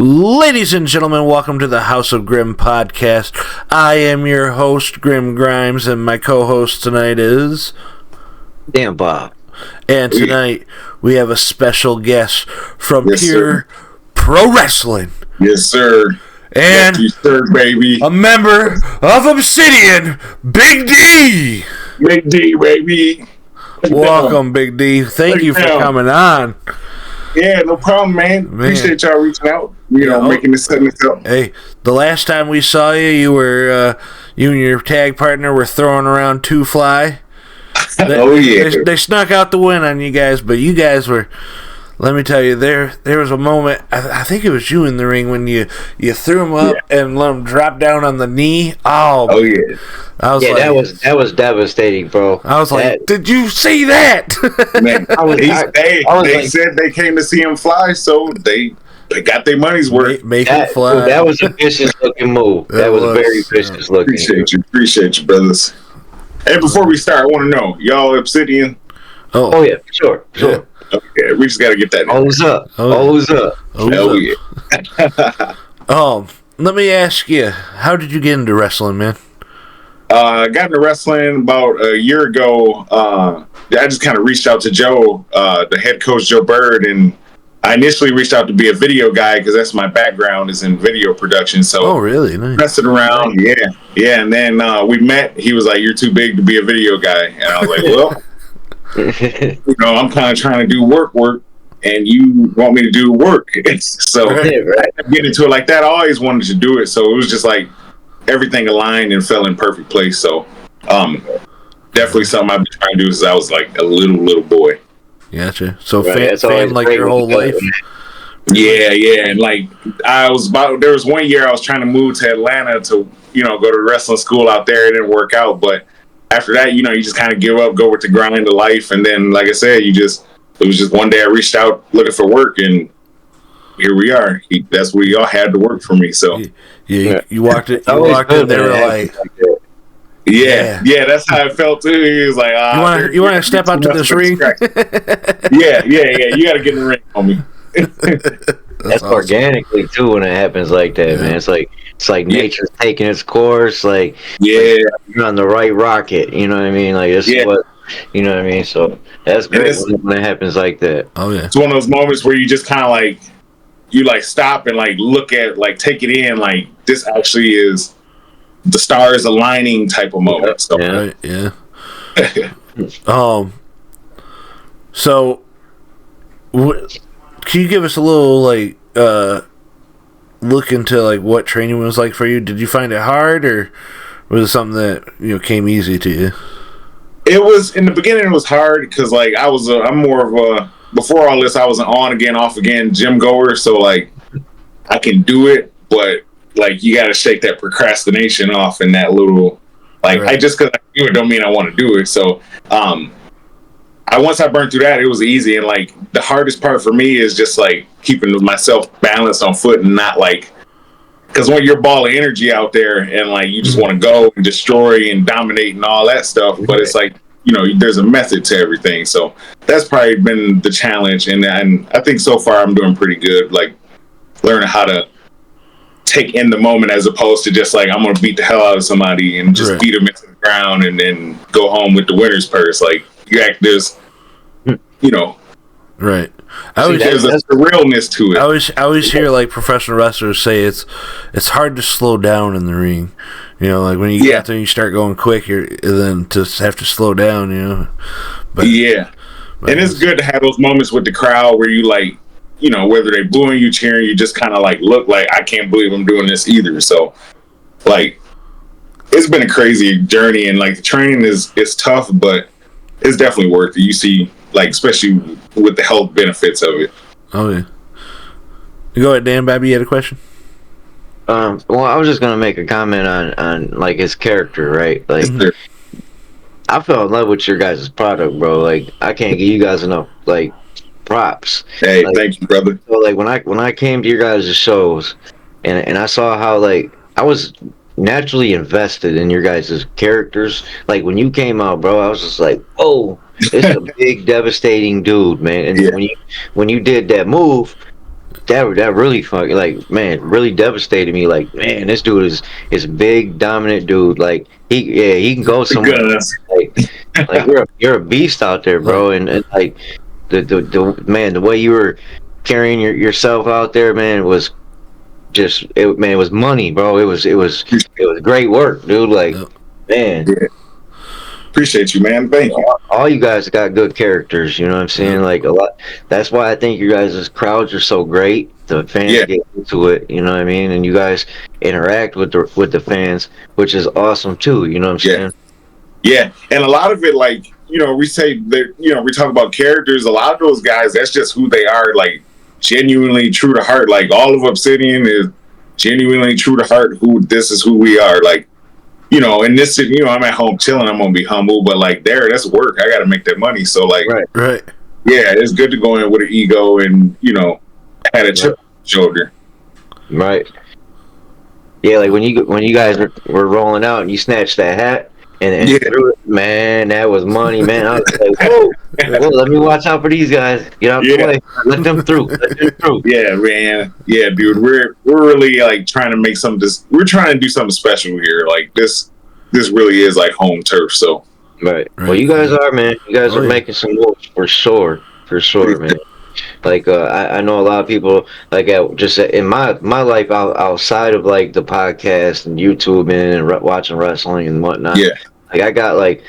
Ladies and gentlemen, welcome to the House of Grim podcast. I am your host, Grim Grimes, and my co-host tonight is... Damn, Bob. And tonight, we have a special guest from Yes, Pure Pro Wrestling. Yes, sir. And yes, sir, baby. a member of Obsidian, Big D. Big D, baby. Welcome, Big D. Thank you for coming on. Yeah, no problem, man. Appreciate y'all reaching out. Making this setting this up. Hey, the last time we saw you, you and your tag partner were throwing around two fly. They snuck out the win on you guys, but you guys were. Let me tell you, there was a moment. I think it was you in the ring when you threw him up and let him drop down on the knee. Oh yeah. I was like, that was devastating, bro. I was like, did you see that? Man, they said they came to see him fly, so they got their money's worth. Make him fly. That was a vicious looking move. That was very vicious looking. Appreciate you, brothers. And before we start, I want to know, y'all Obsidian? Oh yeah, sure. Yeah. Okay, we just got to get that. Always up. Let me ask you, how did you get into wrestling, man? I got into wrestling about a year ago. I just kind of reached out to Joe, the head coach, Joe Bird, and I initially reached out to be a video guy because that's my background is in video production. So, really? Nice. Messing around, yeah. And then we met. He was like, "You're too big to be a video guy," and I was like, "Well." I'm kind of trying to do work, and you want me to do work. So I get into it like that. I always wanted to do it, so it was just like everything aligned and fell in perfect place. So definitely something I've been trying to do since I was like a little boy. Gotcha. So fan like your whole life. Yeah, and like there was one year I was trying to move to Atlanta to go to wrestling school out there. It didn't work out, but after that, you just kind of give up, go with the grind of life. And then, like I said, it was just one day I reached out looking for work, and here we are. That's where y'all had to work for me. So, you walked in there like, yeah, that's how it felt too. He was like, you want to step out to this ring? yeah, you got to get in the ring on me. That's awesome. Organically too when it happens like that, man. It's like nature's taking its course. Like you're on the right rocket. You know what I mean? Like this is what you know what I mean. So that's great when it happens like that. Oh yeah, it's one of those moments where you just kind of like you like stop and like look at like take it in. Like this actually is the stars aligning type of moment. So. Yeah. So. Can you give us a little like look into like what training was like for you? Did you find it hard, or was it something that came easy to you? It was in the beginning. It was hard because like I'm more of a before all this I was an on again off again gym goer, so like I can do it, but like you got to shake that procrastination off and that little like I just because I do it don't mean I want to do it. So once I burned through that, it was easy. And like the hardest part for me is just like keeping myself balanced on foot and not like, because when you're ball of energy out there and like you just want to go and destroy and dominate and all that stuff, but it's like there's a method to everything. So that's probably been the challenge, and I think so far I'm doing pretty good. Like learning how to take in the moment as opposed to just like I'm gonna beat the hell out of somebody and just beat them into the ground and then go home with the winner's purse. Like there's right. There's a realness to it. I always hear like professional wrestlers say it's hard to slow down in the ring. Like when you get out there and you start going quick, then to have to slow down. But and it's good to have those moments with the crowd where you like, whether they booing you, cheering, you just kind of like look like I can't believe I'm doing this either. So like it's been a crazy journey, and like the training is tough, but it's definitely worth it. You see, like, especially with the health benefits of it. Oh, yeah. Go ahead, Dan. Babby, you had a question? Well, I was just going to make a comment on, like, his character, right? Like, I fell in love with your guys' product, bro. Like, I can't give you guys enough, like, props. Hey, like, thank you, brother. So, like, when I came to your guys' shows, and I saw how, like, I was naturally invested in your guys' characters. Like when you came out, bro, I was just like, oh, this is a big devastating dude, man. And when you did that move, that really fucking, like, man, really devastated me. Like, man, this dude is a big, dominant dude. Like, he can go somewhere. Like you're a beast out there, bro. And like the man, the way you were carrying yourself out there, man, was just it was money, bro. It was great work, dude. Like, man. Yeah. Appreciate you, man. Thank you. All you guys got good characters, you know what I'm saying? Like, a lot. That's why I think you guys' crowds are so great. The fans get into it, you know what I mean? And you guys interact with the fans, which is awesome too, you know what I'm saying? Yeah, and a lot of it, like, you know, we say that, you know, we talk about characters. A lot of those guys, that's just who they are, like, genuinely true to heart. Like, all of Obsidian is genuinely true to heart. This is who we are. Like, you know, and this, you know, I'm at home chilling. I'm gonna be humble, but like, that's work. I got to make that money. So, like, right. Yeah, it's good to go in with an ego and, you know, had a chip on the shoulder. Right. Yeah, like when you guys were rolling out and you snatched that hat. And threw it, man, that was money, man. I was like, whoa, let me watch out for these guys. Get out the way. Let them through. Yeah, man. Yeah, dude. We're really like trying to make we're trying to do something special here. Like this really is like home turf. So right. Well, you guys are, man. You guys are making some moves for sure, man. Like I know a lot of people like just in my life outside of like the podcast and YouTube and watching wrestling and whatnot. Yeah. Like I got like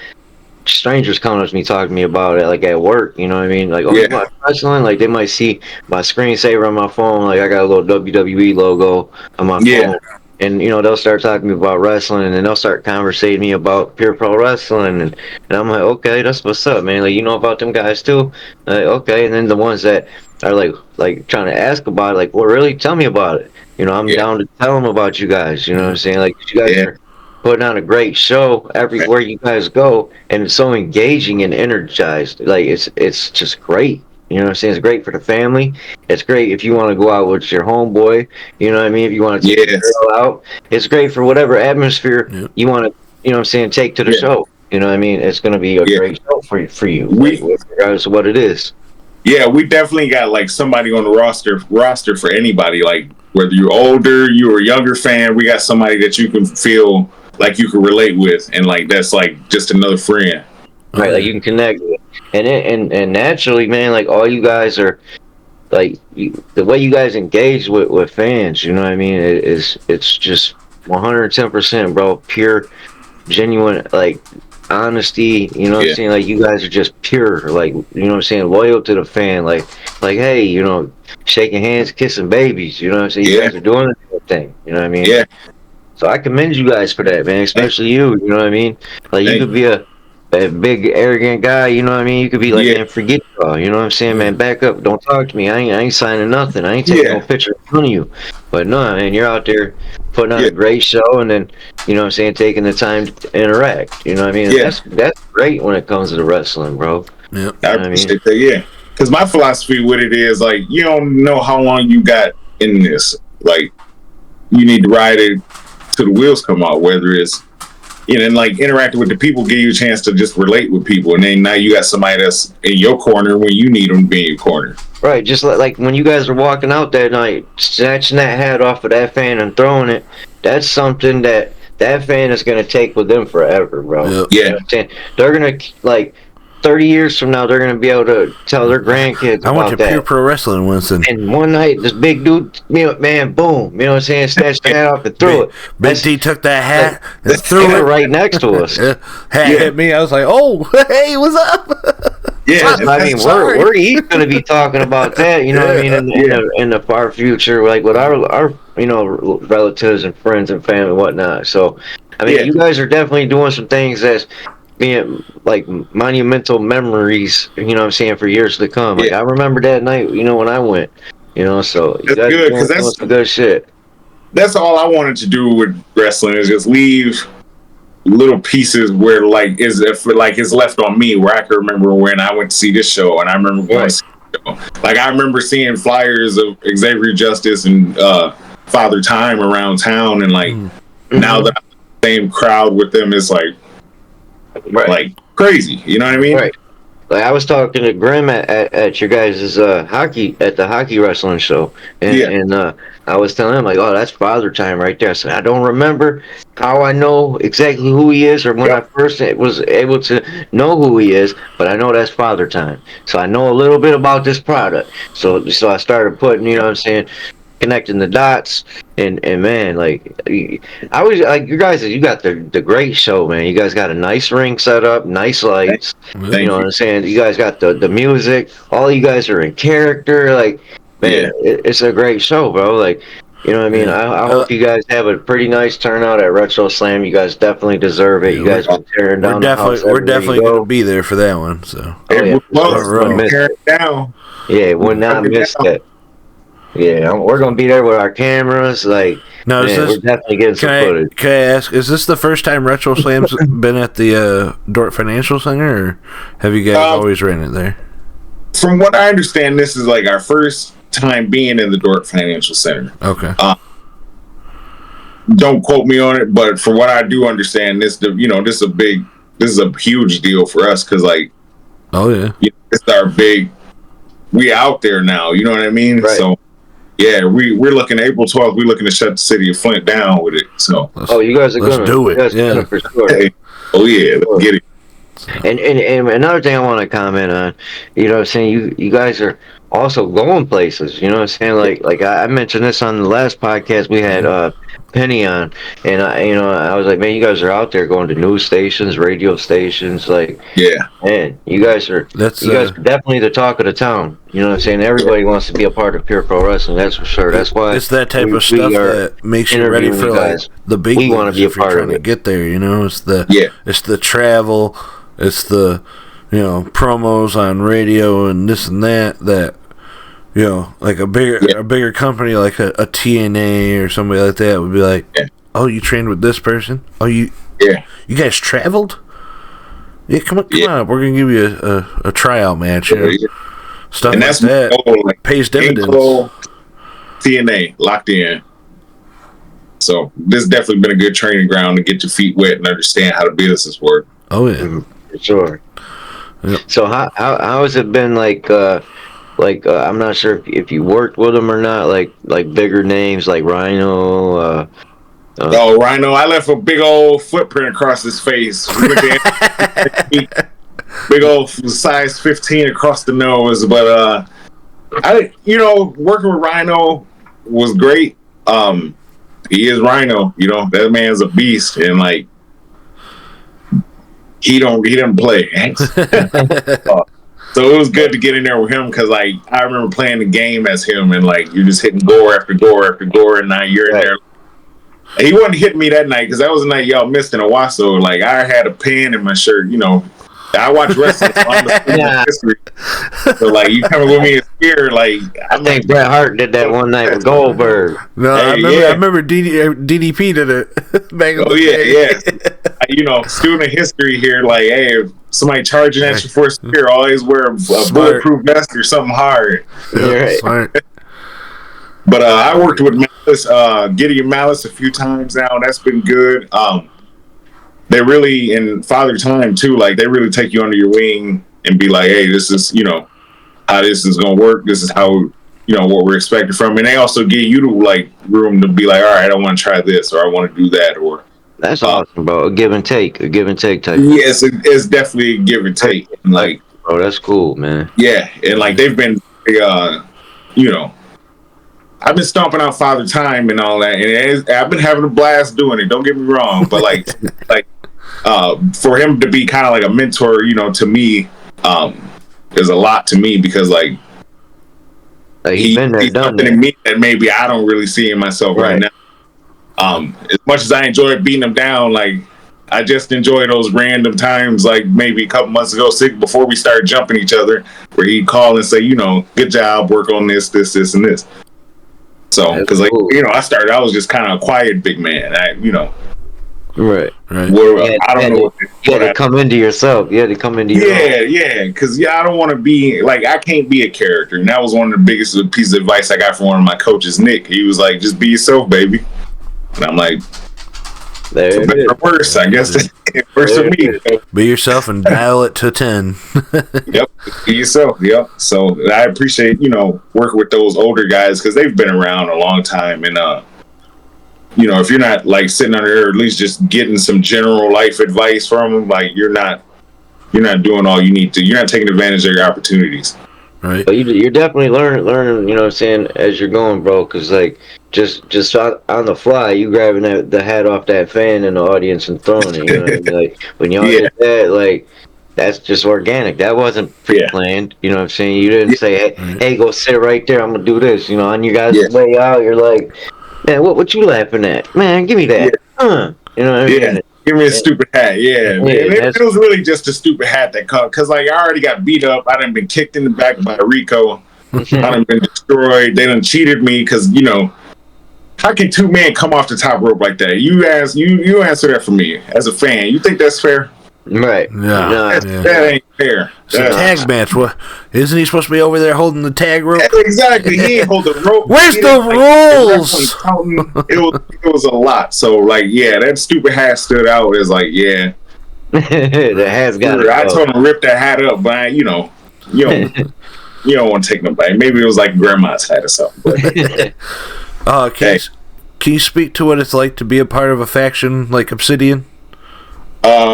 strangers coming up to me talking to me about it, like at work. You know what I mean? Like, you watch wrestling? Like they might see my screensaver on my phone. Like I got a little WWE logo on my phone. And, you know, they'll start talking to me about wrestling, and then they'll start conversating me about pure pro wrestling. And I'm like, okay, that's what's up, man. Like, you know about them guys, too? Like, okay. And then the ones that are, like trying to ask about it, like, well, really? Tell me about it. You know, I'm down to tell them about you guys. You know what I'm saying? Like, you guys are putting on a great show everywhere you guys go, and it's so engaging and energized. Like, it's just great. You know what I'm saying? It's great for the family. It's great if you want to go out with your homeboy. You know what I mean? If you want to take a girl out, it's great for whatever atmosphere you want to, you know what I'm saying, take to the show. You know what I mean? It's going to be a great show for you, regardless of what it is. Yeah, we definitely got like somebody on the roster for anybody. Like whether you're older, you're a younger fan, we got somebody that you can feel like you can relate with, and like that's like just another friend. Right, like you can connect with. And naturally, man, like all you guys are, like the way you guys engage with fans, you know what I mean? It's just 110%, bro. Pure, genuine, like honesty. You know what I'm saying? Like you guys are just pure, like, you know what I'm saying? Loyal to the fan, like hey, you know, shaking hands, kissing babies. You know what I'm saying? You guys are doing the thing. You know what I mean? Yeah. So I commend you guys for that, man. Especially you. You know what I mean? Like you could be a big arrogant guy, you know what I mean? You could be like, man, forget y'all, you know what I'm saying, man? Back up, don't talk to me. I ain't signing nothing. I ain't taking no picture in front of you. But no, man, you're out there putting on a great show, and then, you know what I'm saying, taking the time to interact. You know what I mean? That's great when it comes to the wrestling, bro. Yeah, I appreciate that. Yeah, because my philosophy with it is like, you don't know how long you got in this. Like, you need to ride it till the wheels come out. Whether it's, you know, and like interacting with the people, give you a chance to just relate with people, and then now you got somebody that's in your corner when you need them to be in your corner. Right, just like when you guys were walking out that night, snatching that hat off of that fan and throwing it. That's something that fan is gonna take with them forever, bro. Yeah, you know what I'm saying? They're gonna, like, 30 years from now, they're going to be able to tell their grandkids I about went to that. Pure Pro Wrestling once. And one night, this big dude, man, boom, you know what I'm saying, snatched the hat off and threw it. Big T took that hat and threw it right next to us. Hat hit me. I was like, oh, hey, what's up? Yeah, I mean, we're going to be talking about that, you know what I mean, in the far future, like with our you know, relatives and friends and family and whatnot. So, I mean, you guys are definitely doing some things that's being like monumental memories, you know what I'm saying, for years to come. Like I remember that night, you know, when I went, you know, so you guys good, because that's some good shit. That's all I wanted to do with wrestling, is just leave little pieces where it's left on me, where I can remember when I went to see this show, and I remember going to see this show. Like I remember seeing flyers of Xavier Justice and Father Time around town, and like now that I'm in the same crowd with them, it's like crazy, you know what I mean? Right. I was talking to Grim at your guys' hockey at the hockey wrestling show, and I was telling him like, oh, that's Father Time right there. So I don't remember how I know exactly who he is or when I first was able to know who he is, but I know that's Father Time. So I know a little bit about this product. So I started putting, you know what I'm saying, connecting the dots, and man, like I was like, you guys, you got the great show, man. You guys got a nice ring set up, nice lights. You know what I'm saying? You guys got the music. All you guys are in character. Like, man, it's a great show, bro. Like, you know what I mean? I hope you guys have a pretty nice turnout at Retro Slam. You guys definitely deserve it. You guys been tearing down the house. We're definitely going to be there for that one. So, tear it down. Yeah, would not miss that. Yeah, we're gonna be there with our cameras. Like, no, man, we're definitely getting some footage. Can I ask? Is this the first time Retro Slam's been at the Dordt Financial Center, or have you guys always ran it there? From what I understand, this is like our first time being in the Dordt Financial Center. Okay. Don't quote me on it, but from what I do understand, this is a huge deal for us because, like, it's our big. We out there now. You know what I mean? Right. So. Yeah, we're looking April 12th. We're looking to shut the city of Flint down with it. So, you guys are gonna do it. Yeah, for sure. Hey, let's get it. And another thing I want to comment on, you know what I'm saying, you guys are also going places, you know what I'm saying, like I mentioned this on the last podcast we had Penny on, and I was like, man, you guys are out there going to news stations, radio stations, like, man, you guys are definitely the talk of the town, you know what I'm saying, everybody wants to be a part of Pure Pro Wrestling, that's for sure, that's why it's that type of stuff that makes you ready for like the big we want to be a part of it. To get there, you know, it's the travel, it's the, you know, promos on radio and this and that, you know, like a bigger company like a TNA or somebody like that would be like, oh, you trained with this person? Oh, you guys traveled? Yeah, come on, we're gonna give you a tryout match, you know? Stuff and like that like, pays dividends. TNA locked in. So this has definitely been a good training ground to get your feet wet and understand how the business work. Oh yeah, for sure. Yep. So how has it been like? I'm not sure if you worked with them or not. Like bigger names like Rhino. Rhino! I left a big old footprint across his face. Big old size 15 across the nose. But working with Rhino was great. He is Rhino. You know, that man's a beast, and like he didn't play. So it was good to get in there with him because, like, I remember playing the game as him, and like you're just hitting gore after gore after gore, and now you're in there. He wasn't hitting me that night because that was the night y'all missed in Owasso. Like I had a pin in my shirt, you know. I watch wrestling on the history. So like you coming with me and scared, like I think Bret Hart did that one night with Goldberg. No, I remember DDP did it back in the day. You know, student of history here, like, hey, if somebody charging at you for a spear, always wear a bulletproof vest or something hard. Smart. But I worked with Malice, Gideon Malice a few times now, and that's been good. They really, in Father Time too, like they really take you under your wing and be like, hey, this is, you know, how this is gonna work. This is how, you know, what we're expecting from. And they also give you like room to be like, all right, I want to try this or I want to do that or. That's awesome, bro. A give and take type. Yes, it's definitely a give and take. Like, oh, that's cool, man. Yeah, and like they've been, you know. I've been stomping out Father Time and all that, and I've been having a blast doing it. Don't get me wrong, but like for him to be kind of like a mentor, you know, to me, is a lot to me because like he's been there, done something in me that maybe I don't really see in myself right now. As much as I enjoy beating him down, like I just enjoy those random times, like maybe a couple months ago, before we started jumping each other, where he'd call and say, you know, good job, work on this, and this. So, because like cool. You know, I was just kind of a quiet big man. Right. Where, I don't know. You had to come into yourself. You had to come into yourself. Yeah. Because I don't want to be like I can't be a character, and that was one of the biggest pieces of advice I got from one of my coaches, Nick. He was like, "Just be yourself, baby." And I'm like, There for better or worse, I guess it works for me. Be yourself and dial it to 10. Yep, be yourself. Yep. So I appreciate working with those older guys because they've been around a long time, and if you're not like sitting under there, or at least just getting some general life advice from them, like you're not doing all you need to. You're not taking advantage of your opportunities. Right. But you're definitely learning, you know what I'm saying, as you're going, bro, because, like, just on the fly, you grabbing the hat off that fan in the audience and throwing it, you know what I mean? Like, when y'all did that, like, that's just organic. That wasn't pre-planned, you know what I'm saying? You didn't say, hey, go sit right there, I'm going to do this, on you guys' way out, you're like, man, what you laughing at? Man, give me that. You know what I mean? Yeah. Give me a stupid hat, man. It was really just a stupid hat that caught, because like I already got beat up. I done been kicked in the back by Rico. I done been destroyed. They done cheated me because how can two men come off the top rope like that? You answer that for me as a fan. You think that's fair? Right. Yeah. That ain't fair. It's a tag match. What isn't he supposed to be over there holding the tag rope? Exactly. He ain't hold the rope. Where's the rules? It was a lot. So like, that stupid hat stood out as like, the hat's got it. I told him to rip that hat up, but you don't want to take nobody. Maybe it was like grandma's hat or something. Can you speak to what it's like to be a part of a faction like Obsidian?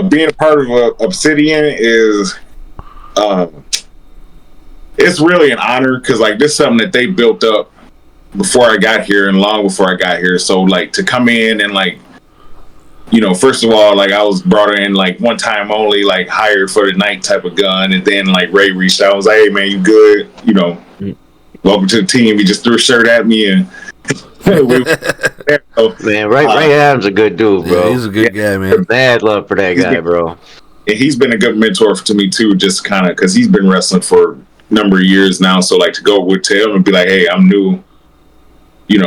Being a part of Obsidian is it's really an honor because like this is something that they built up before I got here and long before I got here. So like to come in and like first of all, like I was brought in like one time only, like hired for the night type of gun, and then like Ray reached out and was like, hey man, you good? Welcome to the team. He just threw a shirt at me and man, Ray Adams a good dude, bro. Yeah, he's a good guy, man. Bad love for that guy, bro. And he's been a good mentor to me too, just kind of because he's been wrestling for a number of years now. So like to go with him and be like, hey, I'm new. You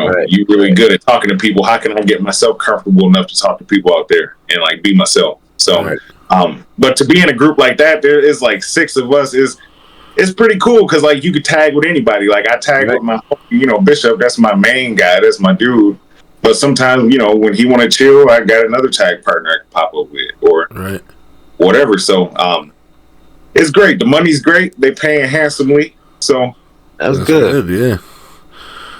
really good at talking to people. How can I get myself comfortable enough to talk to people out there and like be myself? So, but to be in a group like that, there is like 6 of us it's pretty cool because like you could tag with anybody. Like I tag with my Bishop. That's my main guy. That's my dude. But sometimes when he want to chill, I got another tag partner I can pop up with or whatever. So it's great. The money's great. They paying handsomely. So that's good. Yeah.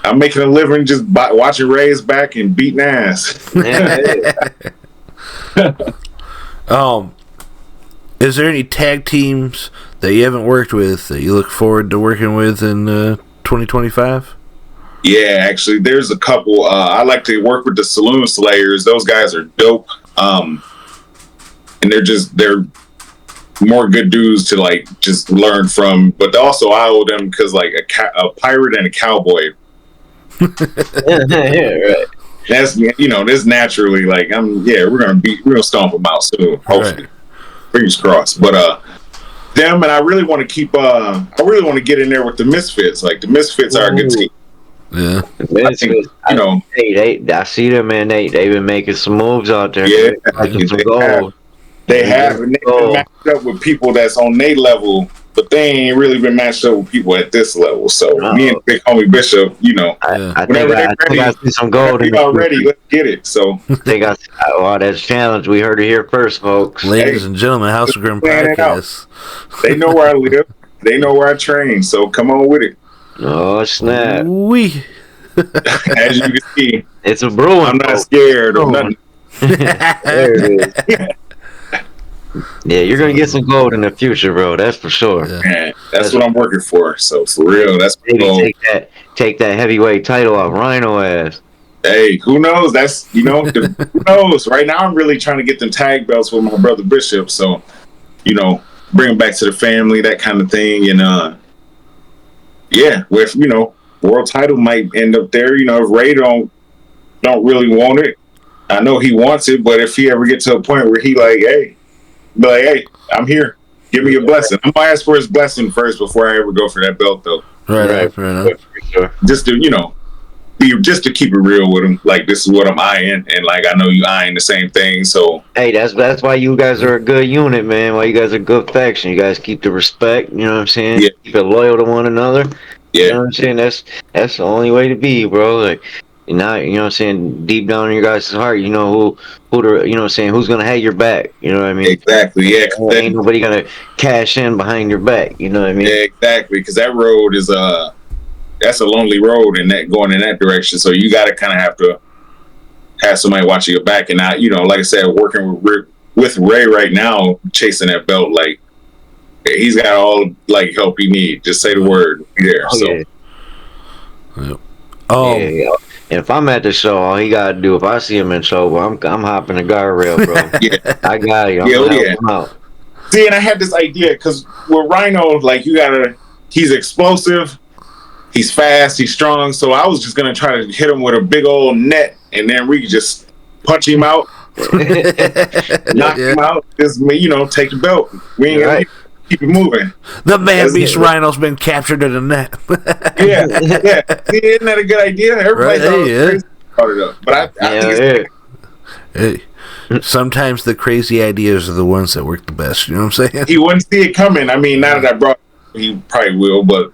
I'm making a living just watching Ray's back and beating ass. Is there any tag teams that you haven't worked with that you look forward to working with in 2025? Yeah, actually, there's a couple. I like to work with the Saloon Slayers. Those guys are dope. And they're more good dudes to like just learn from. But also, I owe them because like a pirate and a cowboy. Right. That's this naturally like we're gonna stomp them out soon. Hopefully, fingers crossed. But them and I really want to keep. I really want to get in there with the Misfits. Like the Misfits are a good team. Yeah, I think, I see them, man. They've been making some moves out there. Yeah, they have. And they've been matched up with people that's on their level, but they ain't really been matched up with people at this level. So me and Big Homie Bishop, I think I see some gold. Y'all ready? Let's get it. So they got that's a challenge. We heard it here first, folks. Ladies and gentlemen, House of Grim podcast. They know where I live. They know where I train. So come on with it. Oh snap! As you can see, it's a brewing. I'm not scared of nothing. There it is. Yeah, you're gonna get some gold in the future, bro. That's for sure. Yeah, that's what I'm working for. So for real, that's maybe take that heavyweight title off Rhino ass. Hey, who knows? That's who knows. Right now, I'm really trying to get them tag belts with my brother Bishop. So, bring them back to the family, that kind of thing, and with world title might end up there. If Ray don't really want it, I know he wants it, but if he ever gets to a point where he hey, I'm here. Give me a blessing. I'm gonna ask for his blessing first before I ever go for that belt, though. Right. Just to keep it real with him. Like this is what I'm eyeing, and like I know you eyeing the same thing. So hey, that's why you guys are a good unit, man. Why you guys are a good faction. You guys keep the respect. You know what I'm saying? Yeah. Keep it loyal to one another. Yeah. You know what I'm saying? That's the only way to be, bro. Like, Now, you know what I'm saying, deep down in your guys' heart, you know who the, you know what I'm saying, who's gonna have your back. You know what I mean? Exactly. Yeah. Ain't nobody gonna cash in behind your back. You know what I mean? Yeah, exactly. Because that road is that's a lonely road, and that going in that direction. So you got to kind of have to have somebody watching your back. And I, you know, like I said, working with Ray right now, chasing that belt, like he's got all like help he needs. Just say the word, there. Oh, so. yeah. Yep. Yeah. If I'm at the show, all he gotta do, if I see him in trouble, I'm hopping the guardrail, bro. Yeah, I got you. I'm gonna help him out. See, and I had this idea because with Rhino, like he's explosive, he's fast, he's strong. So I was just gonna try to hit him with a big old net, and then we could just punch him out, knock him out. Just take the belt. We ain't gonna keep it moving. The man beast Rhino's been captured in a net. yeah. See, isn't that a good idea? Everybody's crazy about it up. But I think hey, sometimes the crazy ideas are the ones that work the best. You know what I'm saying? He wouldn't see it coming. I mean, now that I brought it, he probably will. But,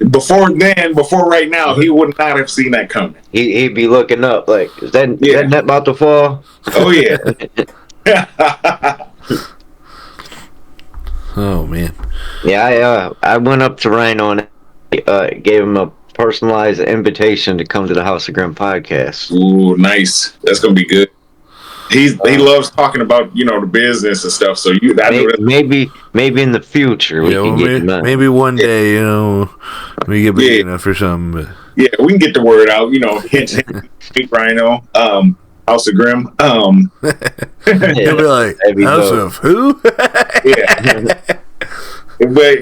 before right now, he would not have seen that coming. He'd be looking up like, is that net about to fall? Oh, yeah. Oh, man. Yeah, I went up to Rhino and gave him a personalized invitation to come to the House of Grim podcast. Ooh, nice. That's gonna be good. He loves talking about the business and stuff. So maybe in the future we can get him. Maybe one day we get big enough or something. But. Yeah, we can get the word out. Hint, Rhino. House of Grim. He'll be like, House of who? Yeah. But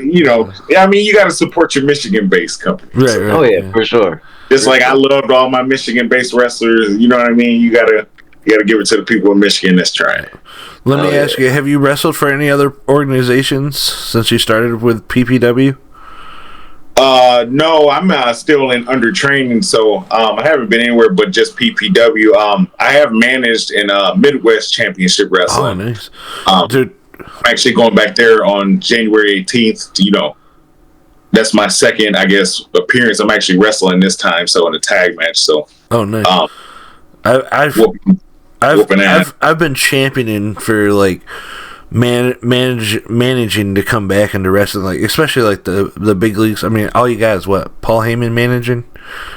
I mean, you got to support your Michigan-based company. Right. Oh yeah, for sure. Just like I loved all my Michigan-based wrestlers. You know what I mean? You gotta give it to the people of Michigan that's trying. Let me ask you: have you wrestled for any other organizations since you started with PPW? No, I'm still in under training, so I haven't been anywhere but just PPW. I have managed in Midwest Championship Wrestling. Oh, nice, dude. I'm actually going back there on January 18th. That's my second, I guess, appearance. I'm actually wrestling this time, so in a tag match. So, nice. I've been championing for like managing to come back into wrestling, like especially like the big leagues. I mean, all you guys, what Paul Heyman managing?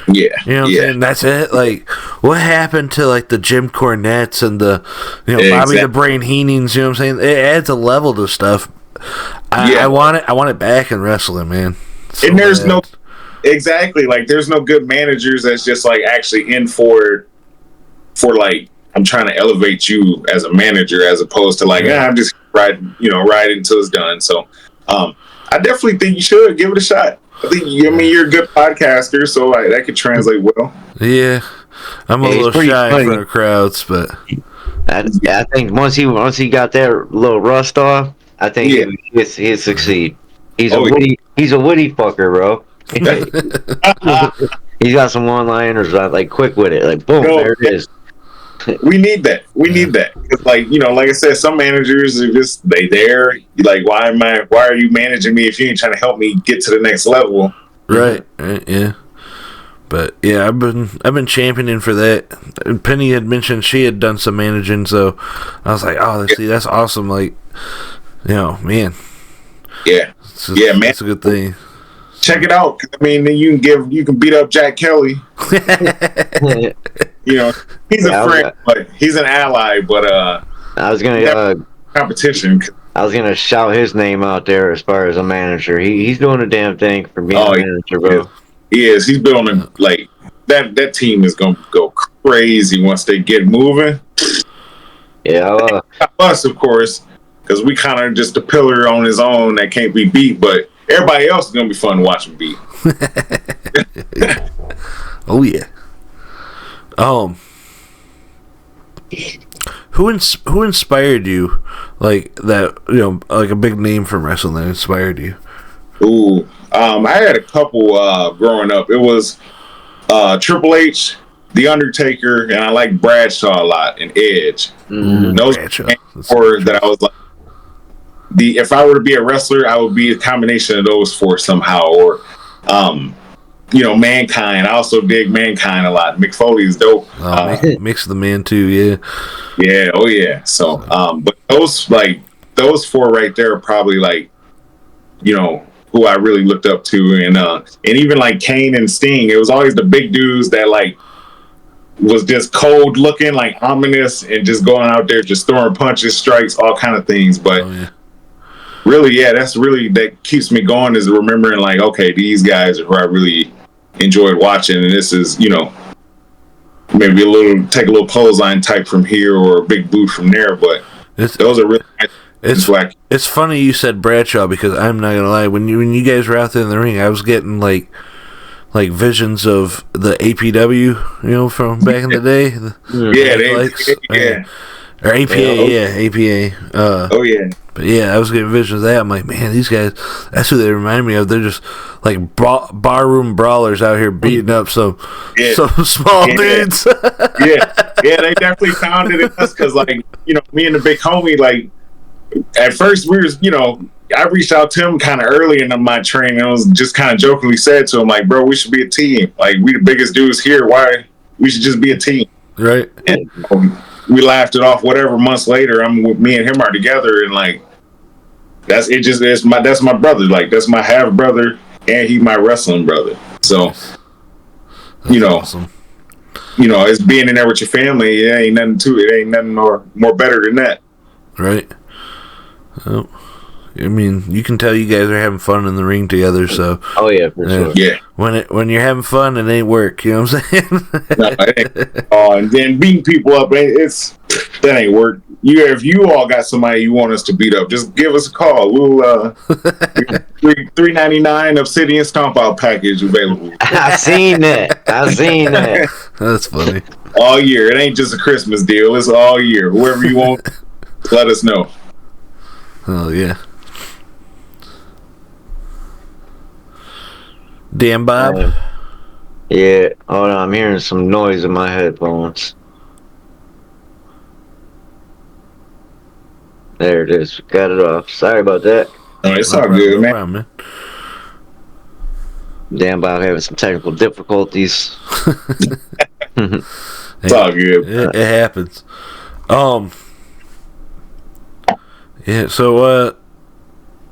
Yeah, you know what I'm saying? That's it. Like, what happened to like the Jim Cornettes and the Bobby the Brain Heenings? You know what I'm saying? It adds a level to stuff. I want it back in wrestling, man. So and there's there's no good managers that's just like actually in for like, I'm trying to elevate you as a manager as opposed to like, I'm just riding until it's done. So I definitely think you should give it a shot. I think you're a good podcaster, so that could translate well. Yeah, I'm a little shy in front of crowds, but I think once he got that little rust off, I think he'll succeed. He's a witty fucker, bro. He's got some one-liners like quick with it, like boom, there it is. We need that. It's like, like I said, some managers are just there. Like, why are you managing me if you ain't trying to help me get to the next level? Right. Yeah. But yeah, I've been championing for that. Penny had mentioned she had done some managing, so I was like, that's awesome. Like, man. Yeah. Man. That's a good thing. Check it out. I mean, you can beat up Jack Kelly. He's a friend, but he's an ally. But I was gonna competition. I was gonna shout his name out there as far as a manager. He's doing a damn thing for being a manager, bro. He is. He's building like that team is gonna go crazy once they get moving. Yeah, us of course, because we kind of just a pillar on his own that can't be beat. But everybody else is gonna be fun to watch him beat. Oh yeah. Who inspired you, like that? Like a big name from wrestling that inspired you. Ooh, I had a couple growing up. It was Triple H, The Undertaker, and I like Bradshaw a lot, and Edge. Those four that I was like, if I were to be a wrestler, I would be a combination of those four somehow. Or Mankind. I also dig Mankind a lot. Mick Foley is dope. Mix the Man too, yeah. Yeah, oh yeah. So, but those four right there are probably like, who I really looked up to, and even like Kane and Sting. It was always the big dudes that like was just cold looking, like ominous, and just going out there just throwing punches, strikes, all kind of things. But really, that keeps me going, is remembering like, okay, these guys are who I really enjoyed watching, and this is, maybe take a little clothesline type from here or a big boot from there, but those are really it's funny you said Bradshaw, because I'm not gonna lie, when you guys were out there in the ring, I was getting like visions of the APW, from back in the day. Or APA, APA. But yeah, I was getting visions of that. I'm like, man, these guys, that's who they remind me of. They're just like barroom brawlers out here beating up some small dudes. They definitely founded it us, because like, me and the big homie, like, at first we was, I reached out to him kind of early in my training. I was just kind of jokingly said to him, like, bro, we should be a team. Like, we the biggest dudes here. Why? We should just be a team. Right. And we laughed it off. Whatever, months later, me and him are together, and like, that's my brother. Like, that's my half brother, and he my wrestling brother. So, that's awesome. It's being in there with your family. It ain't nothing more better than that. Right. Oh, I mean, you can tell you guys are having fun in the ring together. So, oh yeah, for sure. Yeah, when you're having fun, it ain't work. You know what I'm saying? No, it ain't. And then beating people up, that ain't work. If you all got somebody you want us to beat up, just give us a call. We'll $3.99 Obsidian Stomp Out package available. I seen that. That's funny. All year. It ain't just a Christmas deal. It's all year. Whoever you want, let us know. Oh yeah. Damn, Bob. Yeah. Hold on, I'm hearing some noise in my headphones. There it is. Got it off. Sorry about that. Oh, it's all good, man. Damn, Bob having some technical difficulties. It's all good. It happens. Yeah. So,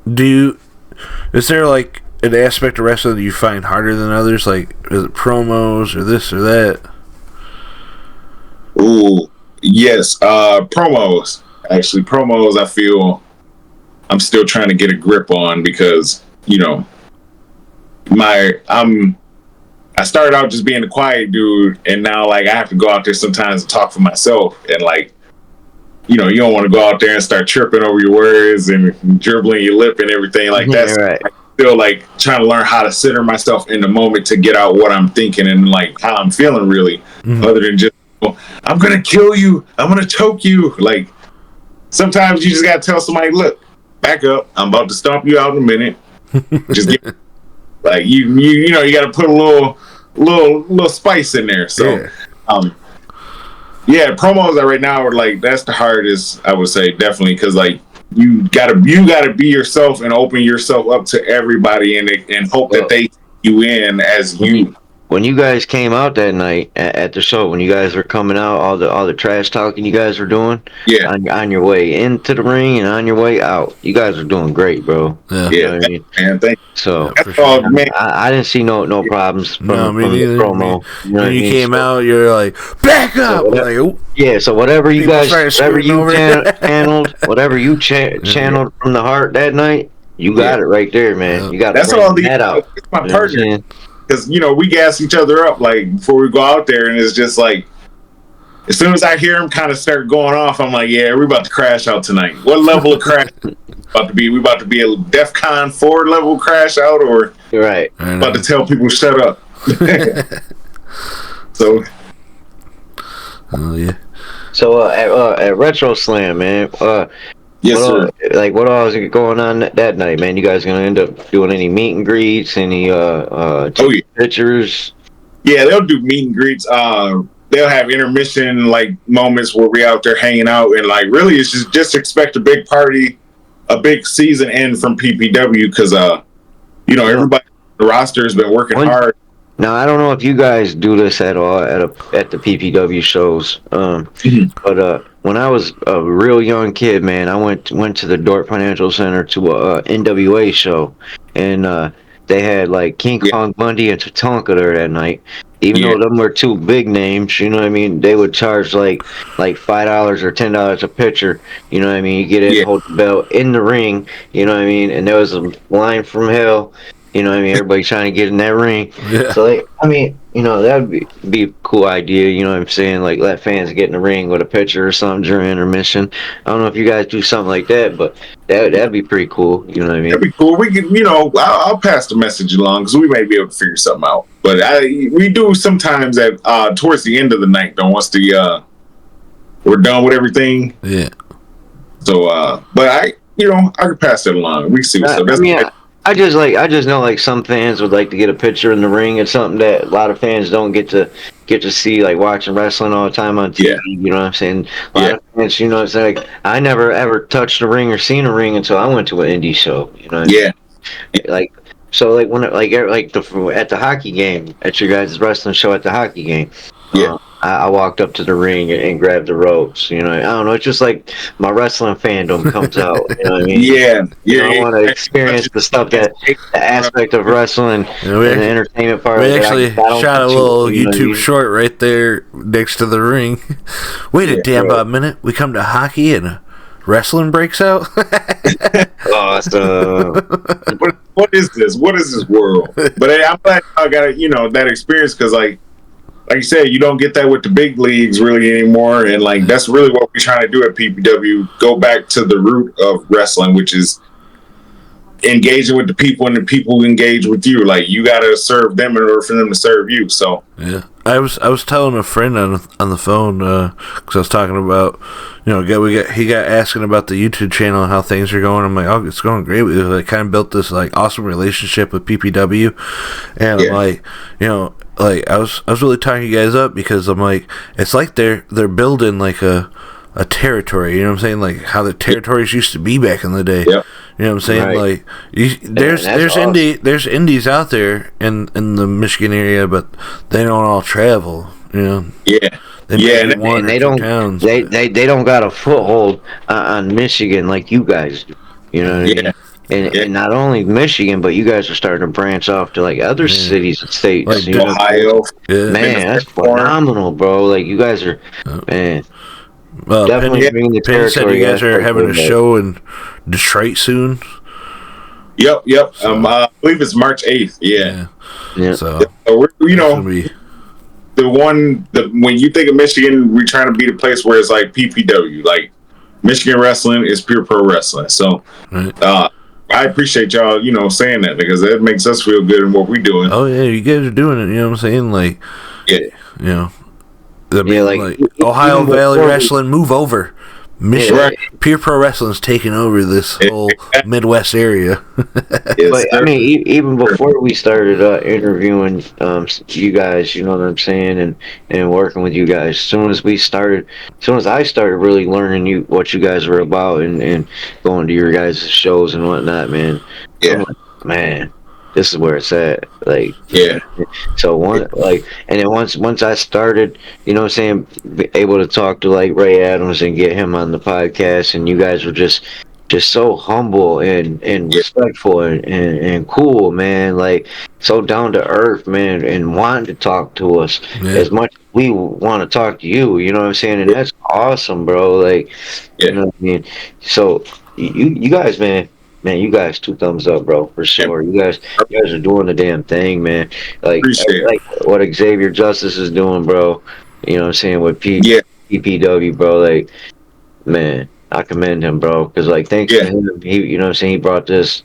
is there like an aspect of wrestling that you find harder than others? Like, is it promos or this or that? Ooh, yes. Promos. Actually, promos, I feel I'm still trying to get a grip on, because, I started out just being a quiet dude, and now like I have to go out there sometimes and talk for myself, and like, you don't want to go out there and start tripping over your words and dribbling your lip and everything like that. Right. I feel like trying to learn how to center myself in the moment to get out what I'm thinking and like how I'm feeling, really, other than just, I'm gonna kill you, I'm gonna choke you. Like, sometimes you just gotta tell somebody, look, back up, I'm about to stomp you out in a minute. Just get, like, you gotta put a little spice in there. So promos right now are like, that's the hardest, I would say, definitely, because like you gotta be yourself and open yourself up to everybody, and hope that they see you in as you. When you guys came out that night at the show, when you guys were coming out, all the trash talking you guys were doing, on your way into the ring and on your way out, you guys were doing great, bro. Yeah, you know what I mean? Man, thank you. So sure. Man. I didn't see no problems from the promo. When you came out, you're like, back up. So whatever you guys, whatever you channeled, channeled from the heart that night, you got it right there, man. You got that's all that out. It's my partner. Because, we gas each other up, like, before we go out there, and it's just like, as soon as I hear him kind of start going off, I'm like, yeah, we're about to crash out tonight. What level of crash about to be? We about to be a DEFCON 4 level crash out, or about to tell people shut up? So, oh yeah. So at Retro Slam, man. Yes, sir. Like, what all is going on that night, man? You guys gonna end up doing any meet and greets, any pictures? Yeah, they'll do meet and greets. They'll have intermission like moments where we out there hanging out, and like really, it's just expect a big party, a big season end from PPW, because everybody on the roster has been working hard. Now I don't know if you guys do this at all at the PPW shows, but when I was a real young kid, man, I went to the Dorp Financial Center to a NWA show, and they had like King Kong Bundy and Tatanka there that night. Even though them were two big names, you know what I mean, they would charge like $5 or $10 a picture. You know what I mean? You get in, hold the belt in the ring. You know what I mean? And there was a line from hell. You know what I mean? Everybody trying to get in that ring. Yeah. So, like, I mean, you know, that would be a cool idea. You know what I'm saying? Like, let fans get in the ring with a picture or something during intermission. I don't know if you guys do something like that, but that'd be pretty cool. You know what I mean? That'd be cool. We can, you know, I'll pass the message along because we may be able to figure something out. But we do sometimes at towards the end of the night, though, once we're done with everything. Yeah. So, but I can pass that along. We see. So that's. I just know like some fans would like to get a picture in the ring. It's something that a lot of fans don't get to see, like watching wrestling all the time on TV. Yeah. You know what I'm saying? A lot of fans, you know, it's like I never ever touched a ring or seen a ring until I went to an indie show. You know what I mean? Like so, like when at the hockey game, at your guys' wrestling show at the hockey game. Yeah. I walked up to the ring and grabbed the ropes. You know, I don't know. It's just like my wrestling fandom comes out. You know what I mean? Yeah. I want to experience the stuff the aspect of wrestling and the entertainment part. We actually shot a little YouTube short right there next to the ring. Wait a damn minute. We come to hockey and wrestling breaks out. Awesome. What is this? What is this world? But hey, I'm glad I got that experience because like you said, you don't get that with the big leagues really anymore. And like, that's really what we're trying to do at PPW. Go back to the root of wrestling, which is engaging with the people and the people engage with you. Like, you got to serve them in order for them to serve you. So, yeah, I was telling a friend on the phone, cause I was talking about, he got asking about the YouTube channel and how things are going. I'm like, oh, it's going great. We like kind of built this like awesome relationship with PPW. And I'm like, like I was really talking you guys up because I'm like, it's like they're building like a territory, you know what I'm saying? Like how the territories used to be back in the day. Yeah. You know what I'm saying? Right. Like there's awesome. There's indies out there in the Michigan area, but they don't all travel, you know. Yeah. They don't got a foothold on Michigan like you guys do. You know what I mean? And not only Michigan, but you guys are starting to branch off to like other cities and states. Like Ohio. Man, that's phenomenal, bro. Like you guys are, man. Definitely bringing the territory. Said you guys are having a show in Detroit soon. Yep. So, I believe it's March 8th. Yeah. So we're, when you think of Michigan, we're trying to be the place where it's like PPW, like Michigan wrestling is pure pro wrestling. So, I appreciate y'all, saying that because that makes us feel good in what we're doing. Oh yeah, you guys are doing it. You know what I'm saying? Like, like Ohio Valley Wrestling, move over. Michigan, Pure Pro Wrestling's taking over this whole Midwest area. But I mean, even before we started interviewing you guys, you know what I'm saying, and working with you guys. As soon as I started really learning what you guys were about and going to your guys' shows and whatnot, man. Yeah, man. This is where it's at. Like, So and then once I started, you know what I'm saying, able to talk to like Ray Adams and get him on the podcast, and you guys were just so humble and respectful and cool, man. Like so down to earth, man, and wanting to talk to us as much as we want to talk to you. You know what I'm saying? And that's awesome, bro. Like, you know what I mean? So you guys, man, you guys, 2 thumbs up, bro, for sure. You guys are doing the damn thing, man. Like what Xavier Justice is doing, bro. You know what I'm saying, with PPW, bro. Like, man, I commend him, bro, because like thanks to him, he, you know what I'm saying, he brought this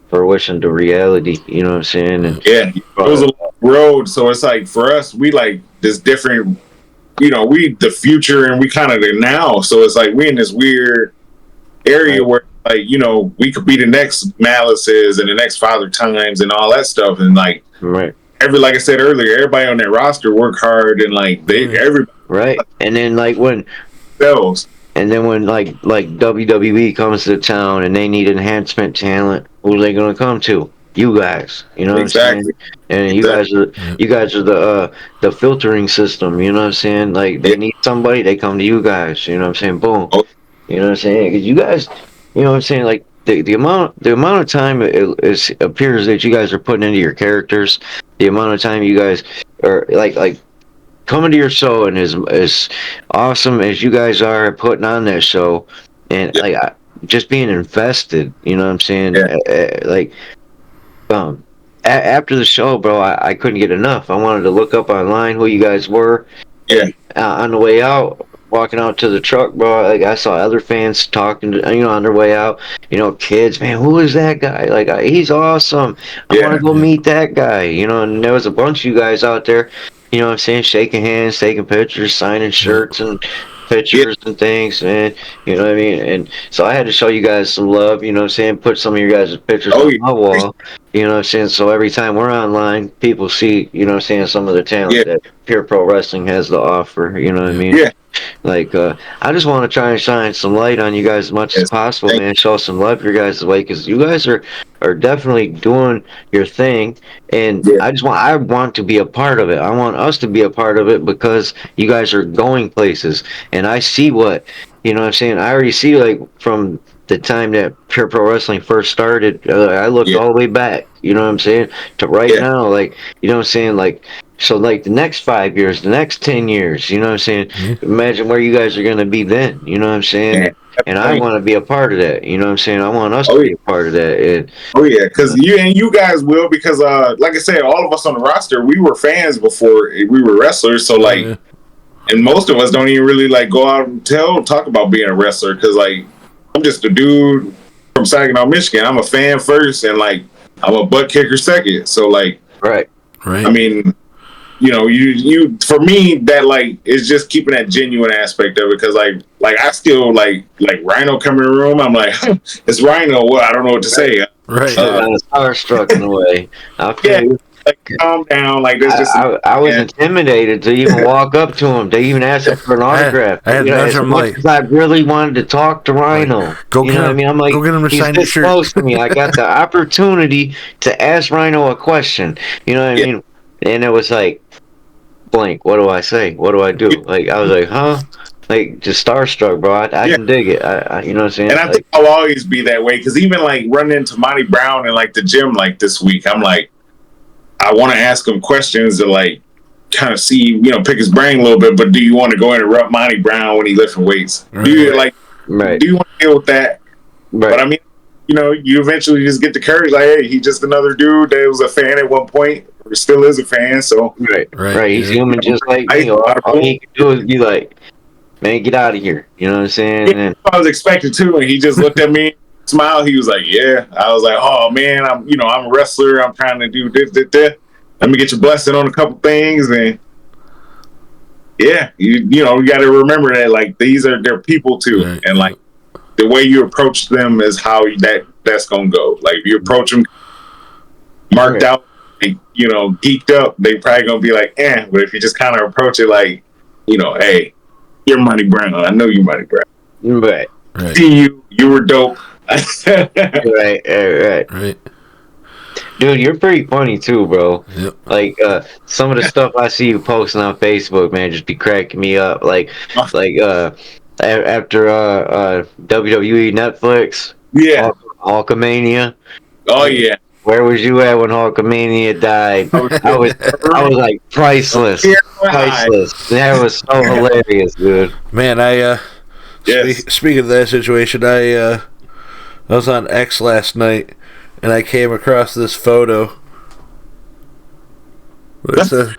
fruition to reality. You know what I'm saying? And it was a long road, so it's like for us, we like this different. We the future, and we kind of the now. So it's like we in this weird area where. Like, we could be the next Malices and the next Father Times and all that stuff. And like, like I said earlier, everybody on that roster work hard and like everybody. Right. And then like when like WWE comes to town and they need enhancement talent, who are they going to come to? you guys. You know what I'm saying? And you guys are the filtering system. You know what I'm saying? Like they need somebody, they come to you guys. You know what I'm saying? Boom. You know what I'm saying? 'Cause you guys, you know what I'm saying? Like the amount of time it appears that you guys are putting into your characters, the amount of time you guys are like coming to your show, and as awesome as you guys are at putting on that show, and like just being invested. You know what I'm saying? Like after the show, bro, I couldn't get enough. I wanted to look up online who you guys were. And, on the way out, walking out to the truck, bro, like I saw other fans talking to, on their way out. Kids, man, who is that guy? Like he's awesome. I want to go meet that guy. And there was a bunch of you guys out there. You know what I'm saying? Shaking hands, taking pictures, signing shirts and pictures and things, man. You know what I mean? And so I had to show you guys some love, you know what I'm saying? Put some of your guys' pictures on my wall, you know what I'm saying? So every time we're online, people see, you know what I'm saying, some of the talent that Pure Pro Wrestling has to offer, you know what I mean? Like, I just want to try and shine some light on you guys as much as possible, man. Show some love your guys' way, because you guys are definitely doing your thing, and I want to be a part of it. I want us to be a part of it, because you guys are going places, and I see what, you know what I'm saying? I already see, like, from the time that Pure Pro Wrestling first started, I looked all the way back, you know what I'm saying, to right now, like, you know what I'm saying, like, so, like, the next 5 years, the next 10 years, you know what I'm saying? Imagine where you guys are going to be then, you know what I'm saying? And I want to be a part of that, you know what I'm saying? I want us to be a part of that. And, because you guys will, because, like I said, all of us on the roster, we were fans before we were wrestlers, so, like, and most of us don't even really, like, go out and talk about being a wrestler, because, like, I'm just a dude from Saginaw, Michigan. I'm a fan first, and, like, I'm a butt kicker second, so, like, right. I mean, you for me, that, like, is just keeping that genuine aspect of it, because like I still like Rhino coming in the room, I'm like, it's Rhino, well, I don't know what to say, right? Starstruck in a way. I feel like, calm down, like this. I was intimidated to even walk up to him. They even asked him for an autograph. As much as I really wanted to talk to Rhino, what I mean? I'm like, go get him to sign this close to me. I got the opportunity to ask Rhino a question. You know what I mean? And it was like, blank. What do I say? What do I do? Like, I was like, huh? Like, just starstruck, bro. I can dig it. You know what I'm saying? And I think I'll always be that way, because even, like, running into Monty Brown in, like, the gym, like, this week, I'm like, I want to ask him questions to, like, kind of see, pick his brain a little bit, but do you want to go interrupt Monty Brown when he lifting weights? Do you, do you want to deal with that? But, I mean, you eventually just get the courage, like, hey, he's just another dude that was a fan at one point, or still is a fan, so. Right. He's human just like me. All he can do is be like, man, get out of here. You know what I'm saying? And I was expecting to, and he just looked at me, smiled. He was like, "Yeah." I was like, "Oh man, I'm a wrestler. I'm trying to do this. Let me get your blessing on a couple things." And yeah, you got to remember that, like, they're people too, and like the way you approach them is how that's gonna go. Like, if you approach them marked out, like, geeked up, they probably gonna be like, "Eh." But if you just kind of approach it like, hey, you're Monty Brown. I know you're Monty Brown. Right. See you were dope. Right. Dude, you're pretty funny too, bro. Yep. Like, some of the stuff I see you posting on Facebook, man, just be cracking me up. Like after WWE Netflix, Hulkamania. Oh yeah. Where was you at when Hulkamania died? I was like, priceless. That was so hilarious, dude. Man, speaking of that situation, I was on X last night, and I came across this photo. It says,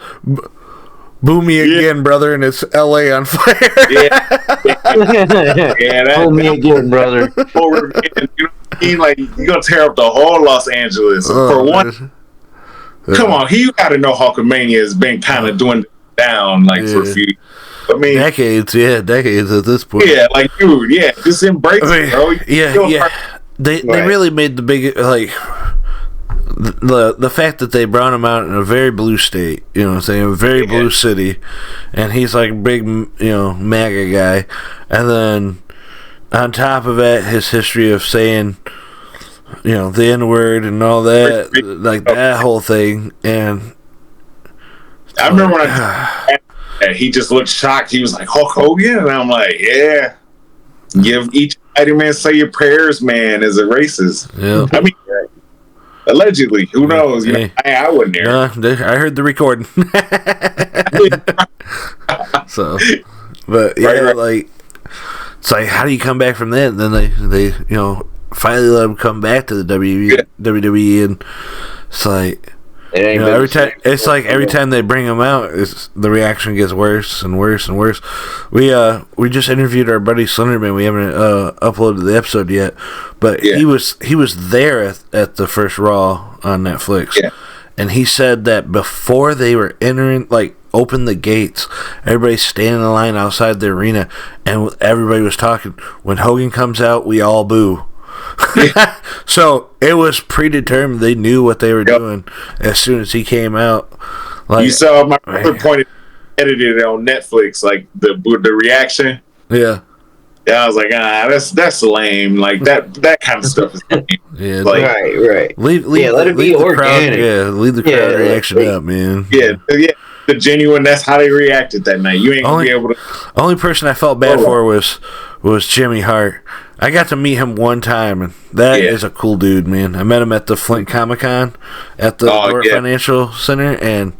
"Boo me again, brother," and it's L.A. on fire. Boo me again, brother. You know what I mean? Like, you're gonna tear up the whole Los Angeles for one. Come on, you got to know Hulkamania has been kind of doing down, like, for a few. I mean, decades at this point. Yeah, like, dude, just embrace it, bro. Yeah. They really made the big, like, the fact that they brought him out in a very blue state, you know what I'm saying, a very blue city, and he's like a big, MAGA guy, and then on top of that, his history of saying the N-word and all that, like that whole thing. And I remember when he just looked shocked. He was like, Hulk Hogan? And I'm like, yeah. Give each Spider-Man say your prayers, man, as a racist. Yeah. I mean, allegedly. Who knows? I wasn't there. I heard the recording. So, but yeah, right. Like, it's like, how do you come back from that? And then they finally let him come back to the WWE, and it's like, every time they bring him out, the reaction gets worse and worse and worse. We just interviewed our buddy Slenderman. We haven't uploaded the episode yet, but he was there at the first Raw on Netflix, and he said that before they were entering, like, open the gates, everybody's standing in line outside the arena, and everybody was talking. When Hogan comes out, we all boo. So it was predetermined. They knew what they were doing as soon as he came out. Like, you saw my brother pointed edited it on Netflix, like the reaction. Yeah, I was like, that's lame. Like that kind of stuff is lame. Yeah, like, right. Let it be organic. Leave the crowd reaction up, man. Yeah. The genuine. That's how they reacted that night. You ain't gonna be able to. Only person I felt bad for was Jimmy Hart. I got to meet him one time, and that is a cool dude, man. I met him at the Flint Comic Con at the Financial Center, and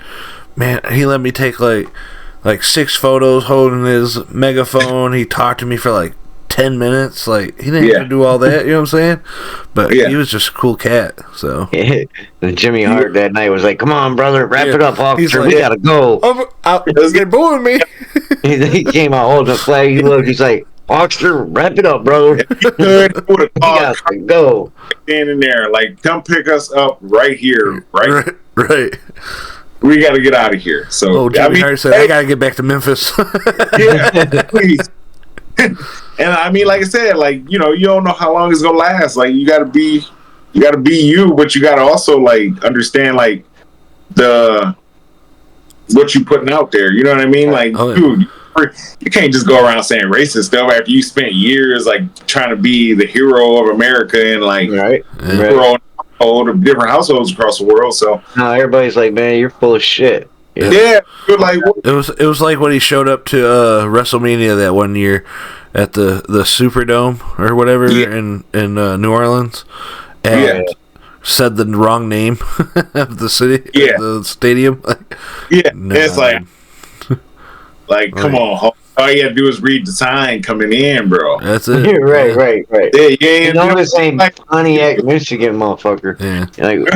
man, he let me take like 6 photos holding his megaphone. He talked to me for like 10 minutes. Like, he didn't have to do all that, you know what I'm saying? But he was just a cool cat. So and Jimmy Hart that night was like, "Come on, brother, wrap it up, officer. Like, we gotta go." Let's get booing me. He came out holding the flag. He looked. He's like, "Officer, wrap it up, brother. We got to go." Standing there, like, come pick us up right here, right? Right. We got to get out of here. So Jimmy Hart said, "I got to get back to Memphis." Please. And I mean, like I said, like, you don't know how long it's gonna last. Like, you gotta be you, but you gotta also, like, understand, like, what you putting out there. You know what I mean? Like, dude, you can't just go around saying racist stuff after you spent years, like, trying to be the hero of America and, like, hero of different households across the world. So no, everybody's like, man, you're full of shit. Yeah, like, it was like when he showed up to WrestleMania that one year at the Superdome or whatever in New Orleans, and said the wrong name of the city, the stadium. It's like come on, all you gotta do is read the sign coming in, bro. That's it. Right. Yeah, this ain't Pontiac, Michigan, motherfucker. Yeah, like,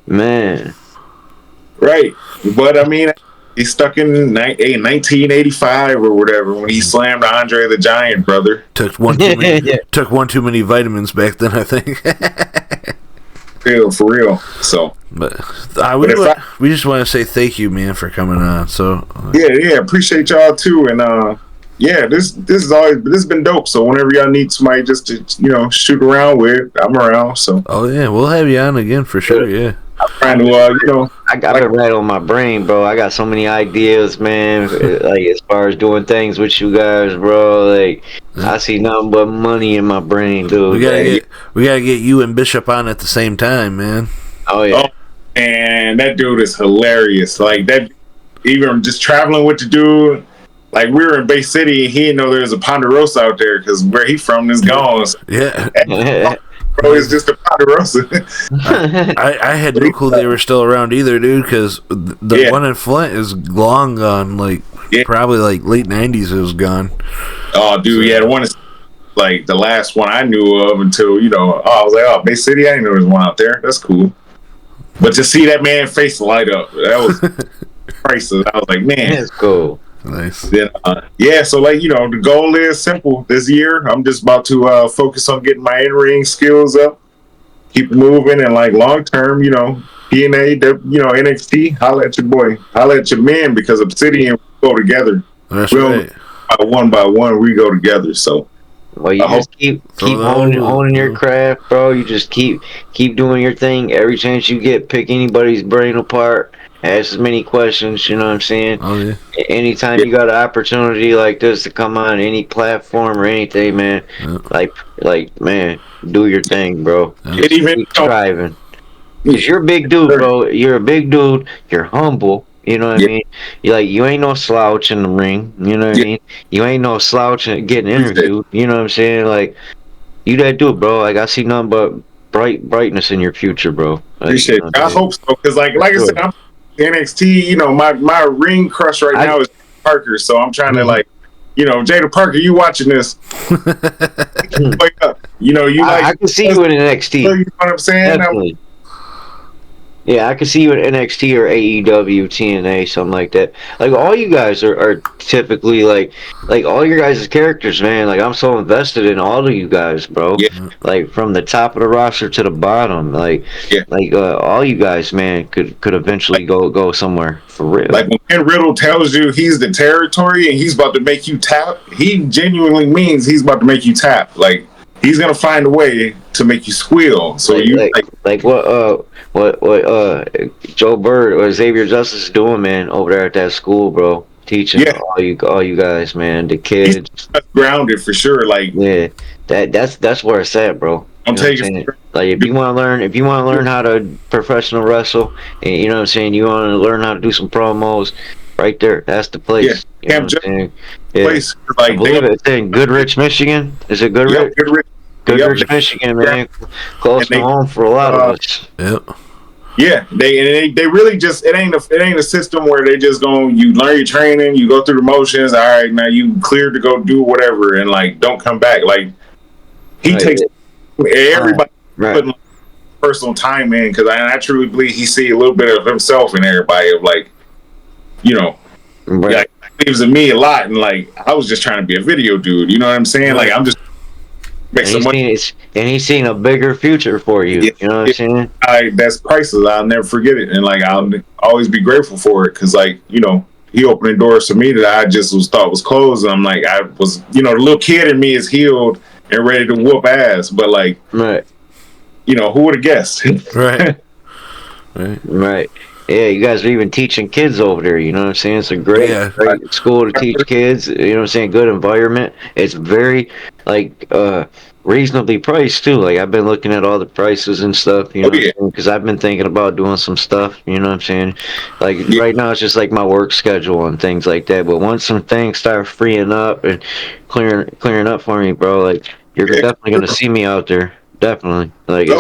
man. Right, but I mean, he's stuck in 1985 or whatever when he slammed Andre the Giant, brother. Took one too many vitamins back then, I think. For real. So, but we just want to say thank you, man, for coming on. So appreciate y'all too, and this has been dope. So whenever y'all need somebody just to shoot around with, I'm around. So we'll have you on again for sure. Yeah. I'm trying to, I got it right on my brain, bro. I got so many ideas, man. Like, as far as doing things with you guys, bro. Like, I see nothing but money in my brain, dude. We gotta get you and Bishop on at the same time, man. Oh yeah. And that dude is hilarious. Like, that, even just traveling with the dude. Like, we were in Bay City, and he didn't know there was a Ponderosa out there because where he from is gone. Yeah. Bro, it's just a Ponderosa. I had no clue they were still around either, dude, because the one in Flint is long gone. Like, probably like late 90s it was gone. Oh, dude, the one is like the last one I knew of until, I was like, Bay City, I didn't know there was one out there. That's cool. But to see that man face light up, that was priceless. I was like, man. That's cool. Nice. Then, so, like, the goal is simple. This year, I'm just about to focus on getting my in-ring skills up, keep moving, and, like, long-term, TNA, NXT, holla at your boy. Holla at your man, because Obsidian go together. That's right. By one, we go together, so. Well, you just keep owning your craft, bro. You just keep doing your thing. Every chance you get, pick anybody's brain apart Ask as many questions. You know what I'm saying? Oh yeah. Anytime you got an opportunity like this to come on any platform or anything, man, like man, do your thing, bro. Just keep striving. Cause you're a big dude, bro. You're a big dude. You're humble. You know what I mean? You ain't no slouch in the ring. You know what I mean? You ain't no slouch in getting interviewed. You know what I'm saying? Like, you that dude, bro. Like, I see nothing but brightness in your future, bro. Like, appreciate it. I hope so. Cause like I said, I'm NXT. You know, my ring crush right now is Parker. So I'm trying to like, you know, Jada Parker, you watching this? Wake up. You know, I can see you in NXT. You know what I'm saying? Definitely. Yeah, I can see you in NXT or AEW, TNA, something like that. Like, all you guys are typically like all your guys' characters, man. Like, I'm so invested in all of you guys, bro. Yeah. Like, from the top of the roster to the bottom. Like, all you guys, man, could eventually go somewhere for real. Like, when Ken Riddle tells you he's the territory and he's about to make you tap, he genuinely means he's about to make you tap. Like, he's gonna find a way to make you squeal. So what Joe Bird or Xavier Justice is doing, man, over there at that school, bro, teaching all you guys, man, the kids. He's grounded for sure. Like, yeah, that's where it's at, bro. I'm taking like, if you want to learn how to professional wrestle, and you know what I'm saying, you want to learn how to do some promos, right there, that's the place. Yeah, place. Like, I believe it's in Goodrich, Michigan. Is it Goodrich? Goodrich, Michigan, man, close to home for a lot of us. Yep. Yeah, they really just it ain't a system where they just you learn your training, you go through the motions. All right, now you cleared to go do whatever, and like don't come back. Like, he takes everybody putting personal time in, because I truly believe he see a little bit of himself in everybody. Of like, you know, like, he believes in me a lot, and like I was just trying to be a video dude. You know what I'm saying? Like, I'm just. And he's seen a bigger future for you. You know what I'm saying? That's priceless. I'll never forget it, and like I'll always be grateful for it, because like, you know, he opened doors to me that I just thought was closed. And I'm like, I was, you know, the little kid in me is healed and ready to whoop ass, but like, you know, who would have guessed? Right. Yeah, you guys are even teaching kids over there. You know what I'm saying? It's a great school to teach kids. You know what I'm saying? Good environment. It's very like reasonably priced too. Like, I've been looking at all the prices and stuff. You know, because I've been thinking about doing some stuff. You know what I'm saying? Like, right now it's just like my work schedule and things like that. But once some things start freeing up and clearing up for me, bro, like, you're definitely gonna see me out there. Definitely. Like,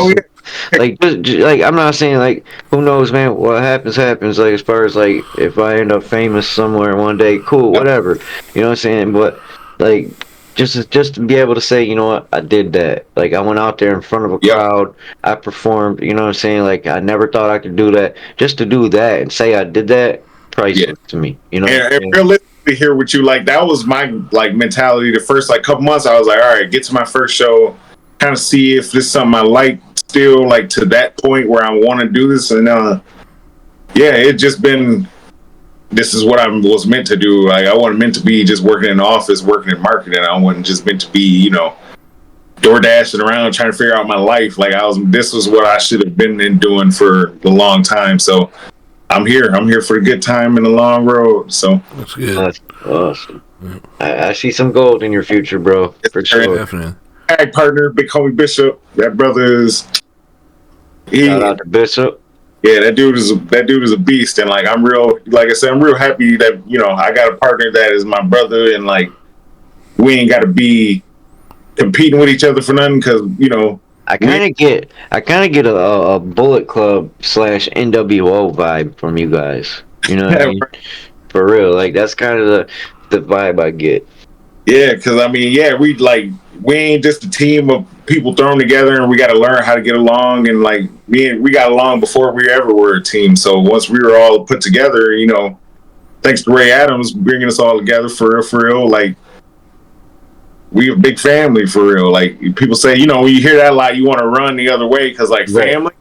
like I'm not saying, like, who knows, man, what happens. Like, as far as like, if I end up famous somewhere one day, cool, whatever. You know what I'm saying? But like, just to be able to say, you know what, I did that. Like, I went out there in front of a crowd, I performed. You know what I'm saying? Like, I never thought I could do that. Just to do that and say I did that, priceless to me. You know. And realistically, here with you, like, that was my like mentality. The first like couple months, I was like, all right, get to my first show, kind of see if this is something I like. Still, like, to that point where I want to do this, and it just been, this is what I was meant to do. Like, I wasn't meant to be just working in the office, working in marketing. I wasn't just meant to be, you know, door dashing around trying to figure out my life. Like, this was what I should have been doing for a long time. So I'm here for a good time in the long road. So that's good. That's awesome. I see some gold in your future, bro. For sure. Definitely. Tag partner, Big Homie Bishop. That brother is. Shout out to Bishop. Yeah, that dude is a beast, and like, I'm real happy that, you know, I got a partner that is my brother, and like, we ain't got to be competing with each other for nothing, because, you know, I kind of get a Bullet Club / NWO vibe from you guys. You know what I mean? For real, like, that's kind of the vibe I get. Yeah, because I mean, we ain't just a team of people thrown together, and we got to learn how to get along. And like, we got along before we ever were a team. So once we were all put together, you know, thanks to Ray Adams bringing us all together for real, like, we a big family for real. Like, people say, you know, when you hear that a lot, you want to run the other way because like family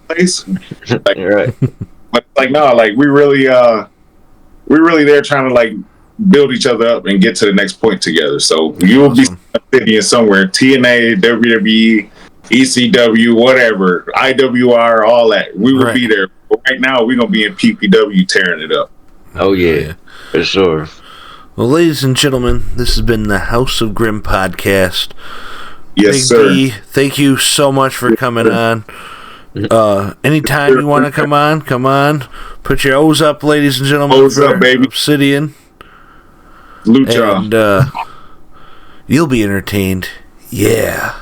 place. Like, but like, no, like, we really there trying to like build each other up and get to the next point together. So you'll be Obsidian somewhere, TNA, WWE, ECW, whatever, IWR, all that. We will be there But right now, we're going to be in PPW tearing it up. Oh, yeah. For sure. Well, ladies and gentlemen, this has been the House of Grim podcast. Yes, Big sir. B, thank you so much for coming on. Anytime you want to come on. Put your O's up, ladies and gentlemen. O's up, baby. Obsidian. Lucha. And you'll be entertained. Yeah.